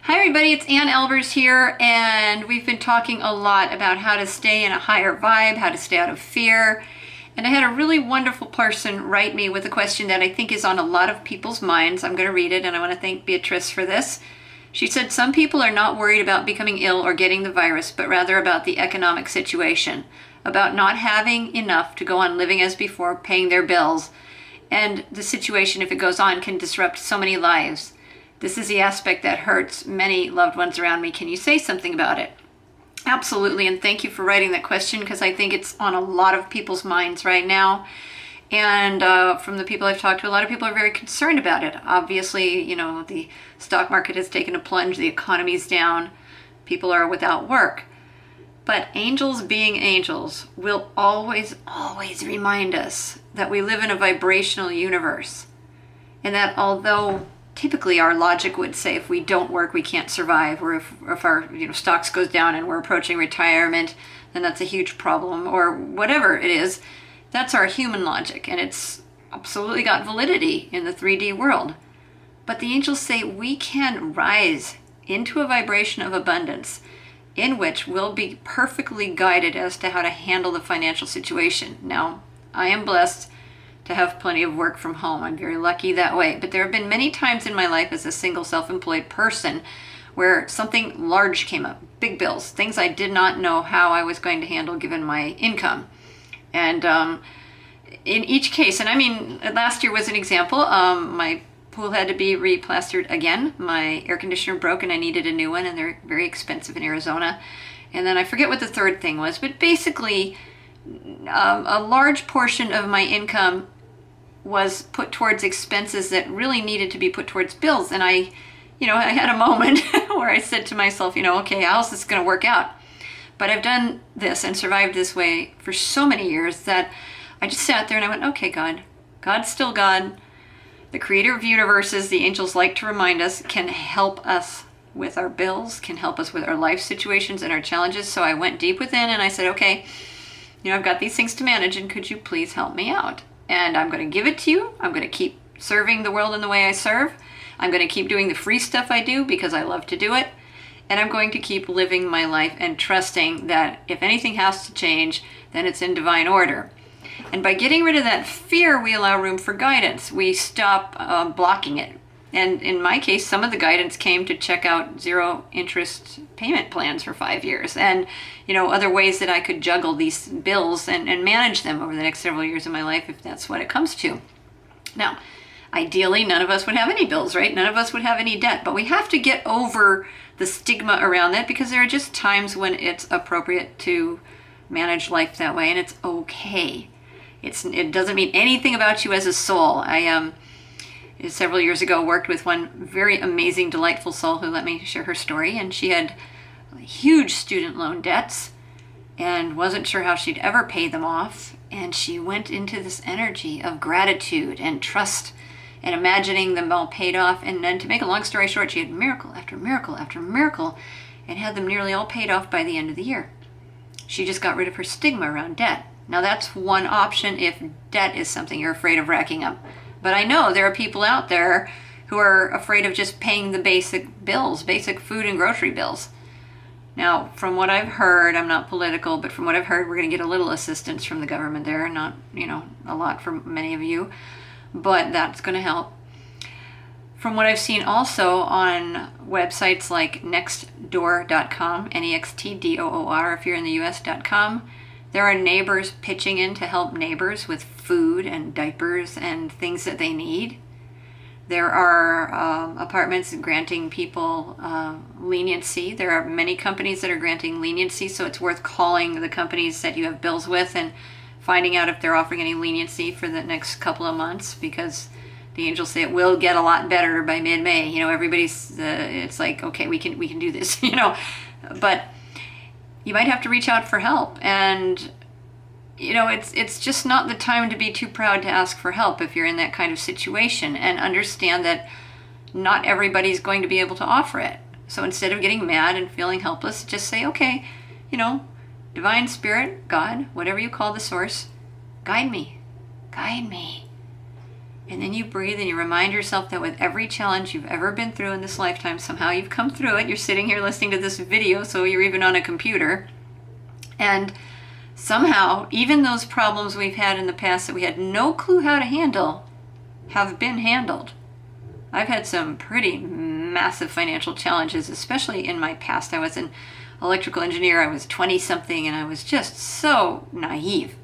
Hi everybody, it's Ann Elvers here, and we've been talking a lot about how to stay in a higher vibe, how to stay out of fear. And I had a really wonderful person write me with a question that I think is on a lot of people's minds. I'm going to read it, and I want to thank Beatrice for this. She said, some people are not worried about becoming ill or getting the virus, but rather about the economic situation, about not having enough to go on living as before, paying their bills. And the situation, if it goes on, can disrupt so many lives. This is the aspect that hurts many loved ones around me. Can you say something about it? Absolutely, and thank you for writing that question, because I think it's on a lot of people's minds right now. And from the people I've talked to, a lot of people are very concerned about it. Obviously, the stock market has taken a plunge, the economy's down, people are without work. But angels being angels will always, always remind us that we live in a vibrational universe. And that although typically our logic would say if we don't work, we can't survive, or if our stocks goes down and we're approaching retirement, then that's a huge problem, or whatever it is. That's our human logic, and it's absolutely got validity in the 3D world. But the angels say we can rise into a vibration of abundance in which we'll be perfectly guided as to how to handle the financial situation. Now, I am blessed to have plenty of work from home. I'm very lucky that way. But there have been many times in my life as a single self-employed person where something large came up, big bills, things I did not know how I was going to handle given my income. And in each case, and I mean, last year was an example, my pool had to be replastered again. My air conditioner broke and I needed a new one, and they're very expensive in Arizona. And then I forget what the third thing was, but basically a large portion of my income was put towards expenses that really needed to be put towards bills. And I had a moment where I said to myself, okay, how's this going to work out? But I've done this and survived this way for so many years that I just sat there and I went, okay, God's still God. The creator of universes, the angels like to remind us, can help us with our bills, can help us with our life situations and our challenges. So I went deep within and I said, okay, I've got these things to manage, and could you please help me out? And I'm going to give it to you. I'm going to keep serving the world in the way I serve. I'm going to keep doing the free stuff I do because I love to do it. And I'm going to keep living my life and trusting that if anything has to change, then it's in divine order. And by getting rid of that fear, we allow room for guidance. We stop blocking it. And in my case, some of the guidance came to check out zero interest payment plans for 5 years, and other ways that I could juggle these bills and manage them over the next several years of my life, if that's what it comes to. Now, ideally, none of us would have any bills, right? None of us would have any debt, but we have to get over the stigma around that, because there are just times when it's appropriate to manage life that way, and it's okay. It doesn't mean anything about you as a soul. I several years ago worked with one very amazing, delightful soul who let me share her story, and she had huge student loan debts and wasn't sure how she'd ever pay them off. And she went into this energy of gratitude and trust and imagining them all paid off. And then, to make a long story short, she had miracle after miracle after miracle and had them nearly all paid off by the end of the year. She just got rid of her stigma around debt. Now, that's one option if debt is something you're afraid of racking up. But I know there are people out there who are afraid of just paying the basic bills, basic food and grocery bills. Now, from what I've heard, I'm not political, but from what I've heard, we're going to get a little assistance from the government there. Not, a lot for many of you, but that's going to help. From what I've seen also on websites like nextdoor.com, NEXTDOOR, if you're in the US.com, there are neighbors pitching in to help neighbors with food and diapers and things that they need. There are apartments granting people leniency. There are many companies that are granting leniency, so it's worth calling the companies that you have bills with and finding out if they're offering any leniency for the next couple of months, because the angels say it will get a lot better by mid-May. Everybody's, it's like, okay, we can do this, but you might have to reach out for help. And it's just not the time to be too proud to ask for help if you're in that kind of situation, and understand that not everybody's going to be able to offer it. So instead of getting mad and feeling helpless, just say, okay, divine spirit, God, whatever you call the source, guide me. And then you breathe and you remind yourself that with every challenge you've ever been through in this lifetime, somehow you've come through it. You're sitting here listening to this video, so you're even on a computer. And somehow, even those problems we've had in the past that we had no clue how to handle have been handled. I've had some pretty massive financial challenges, especially in my past. I was an electrical engineer. I was 20-something, and I was just so naive.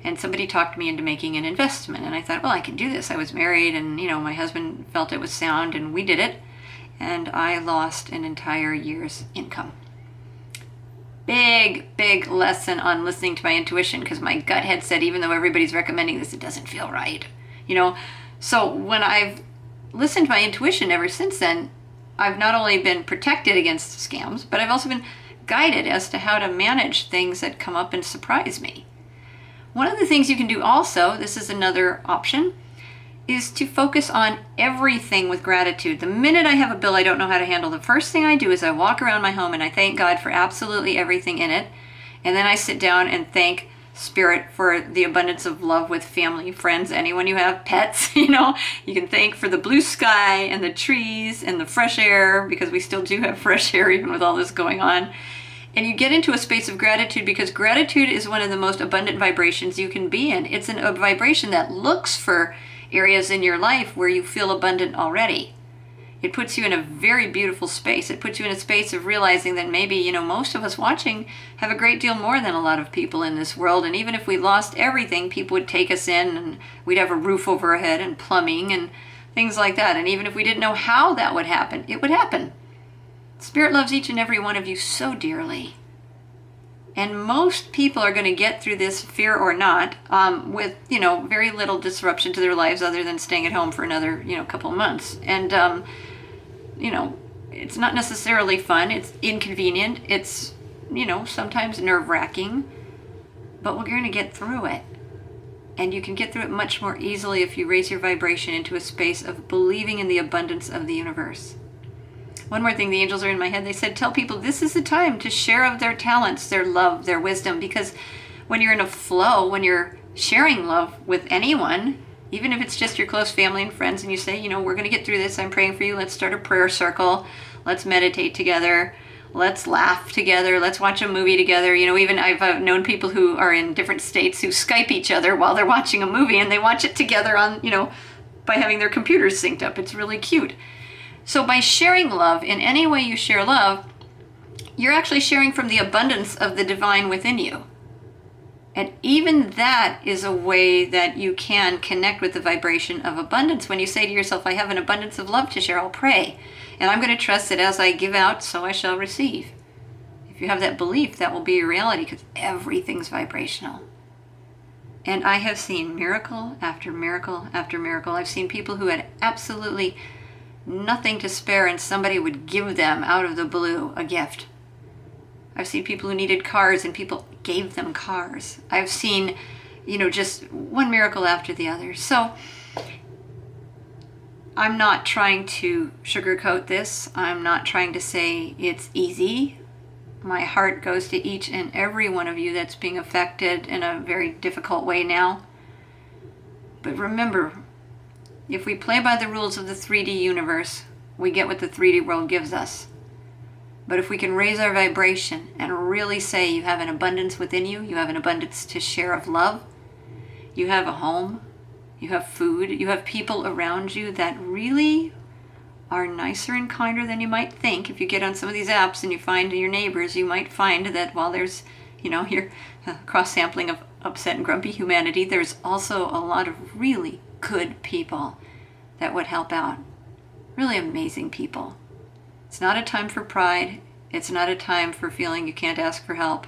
And somebody talked me into making an investment, and I thought, well, I can do this. I was married, and my husband felt it was sound, and we did it. And I lost an entire year's income. Big lesson on listening to my intuition, because my gut had said, even though everybody's recommending this, it doesn't feel right. So when I've listened to my intuition ever since then, I've not only been protected against scams, but I've also been guided as to how to manage things that come up and surprise me. One of the things you can do also, this is another option, is to focus on everything with gratitude. The minute I have a bill I don't know how to handle, the first thing I do is I walk around my home and I thank God for absolutely everything in it. And then I sit down and thank Spirit for the abundance of love with family, friends, anyone you have, pets. You can thank for the blue sky and the trees and the fresh air, because we still do have fresh air even with all this going on. And you get into a space of gratitude, because gratitude is one of the most abundant vibrations you can be in. It's a vibration that looks for areas in your life where you feel abundant already. It puts you in a very beautiful space. It puts you in a space of realizing that maybe, most of us watching have a great deal more than a lot of people in this world. And even if we lost everything, people would take us in, and we'd have a roof over our head and plumbing and things like that. And even if we didn't know how that would happen, it would happen. Spirit loves each and every one of you so dearly. And most people are going to get through this, fear or not, with, very little disruption to their lives other than staying at home for another, couple of months. And, it's not necessarily fun. It's inconvenient. It's, sometimes nerve-wracking. But we're going to get through it. And you can get through it much more easily if you raise your vibration into a space of believing in the abundance of the universe. One more thing, the angels are in my head. They said, tell people this is the time to share of their talents, their love, their wisdom. Because when you're in a flow, when you're sharing love with anyone, even if it's just your close family and friends, and you say, we're going to get through this. I'm praying for you. Let's start a prayer circle. Let's meditate together. Let's laugh together. Let's watch a movie together. Even I've known people who are in different states who Skype each other while they're watching a movie, and they watch it together on, by having their computers synced up. It's really cute. So by sharing love, in any way you share love, you're actually sharing from the abundance of the divine within you. And even that is a way that you can connect with the vibration of abundance. When you say to yourself, I have an abundance of love to share, I'll pray. And I'm going to trust that as I give out, so I shall receive. If you have that belief, that will be your reality, because everything's vibrational. And I have seen miracle after miracle after miracle. I've seen people who had absolutely nothing to spare, and somebody would give them out of the blue a gift. I've seen people who needed cars, and people gave them cars. I've seen, just one miracle after the other. So I'm not trying to sugarcoat this. I'm not trying to say it's easy. My heart goes to each and every one of you that's being affected in a very difficult way now. But remember, if we play by the rules of the 3D universe, we get what the 3D world gives us. But if we can raise our vibration and really say you have an abundance within you, you have an abundance to share of love, you have a home, you have food, you have people around you that really are nicer and kinder than you might think. If you get on some of these apps and you find your neighbors, you might find that while there's, your cross-sampling of upset and grumpy humanity, there's also a lot of really good people that would help out. Really amazing people. It's not a time for pride. It's not a time for feeling you can't ask for help.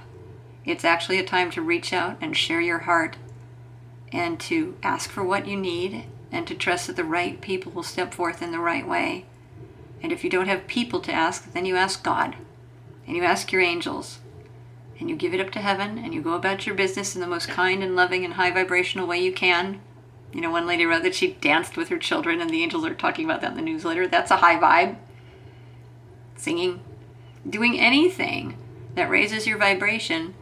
It's actually a time to reach out and share your heart, and to ask for what you need, and to trust that the right people will step forth in the right way. And if you don't have people to ask, then you ask God, and you ask your angels, and you give it up to heaven, and you go about your business in the most kind and loving and high vibrational way you can. One lady wrote that she danced with her children, and the angels are talking about that in the newsletter. That's a high vibe. Singing, doing anything that raises your vibration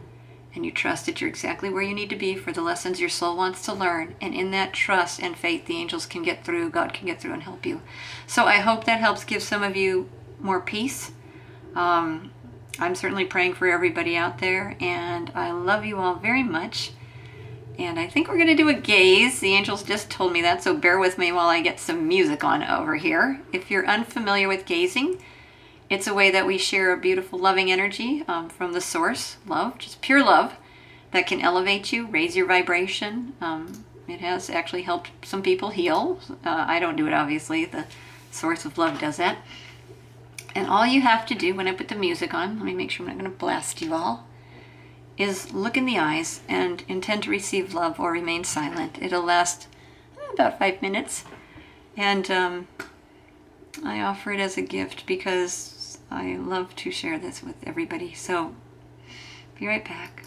and you trust that you're exactly where you need to be for the lessons your soul wants to learn. And in that trust and faith, the angels can get through, God can get through and help you. So I hope that helps give some of you more peace. I'm certainly praying for everybody out there, and I love you all very much. And I think we're going to do a gaze. The angels just told me that, so bear with me while I get some music on over here. If you're unfamiliar with gazing, it's a way that we share a beautiful loving energy from the source, love, just pure love, that can elevate you, raise your vibration. It has actually helped some people heal. I don't do it, obviously. The source of love does that. And all you have to do when I put the music on, let me make sure I'm not going to blast you all, is look in the eyes and intend to receive love or remain silent. It'll last about 5 minutes. And I offer it as a gift because I love to share this with everybody. So, be right back.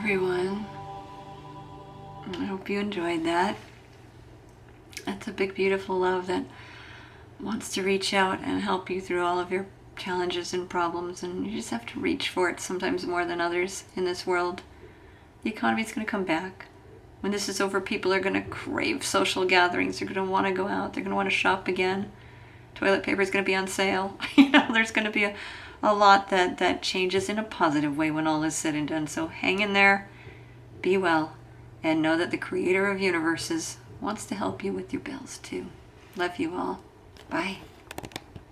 everyone. I hope you enjoyed that. That's a big, beautiful love that wants to reach out and help you through all of your challenges and problems, and you just have to reach for it sometimes more than others in this world. The economy's going to come back. When this is over, people are going to crave social gatherings. They're going to want to go out. They're going to want to shop again. Toilet paper is going to be on sale. There's going to be a lot that changes in a positive way when all is said and done. So hang in there, be well, and know that the creator of universes wants to help you with your bills too. Love you all. Bye.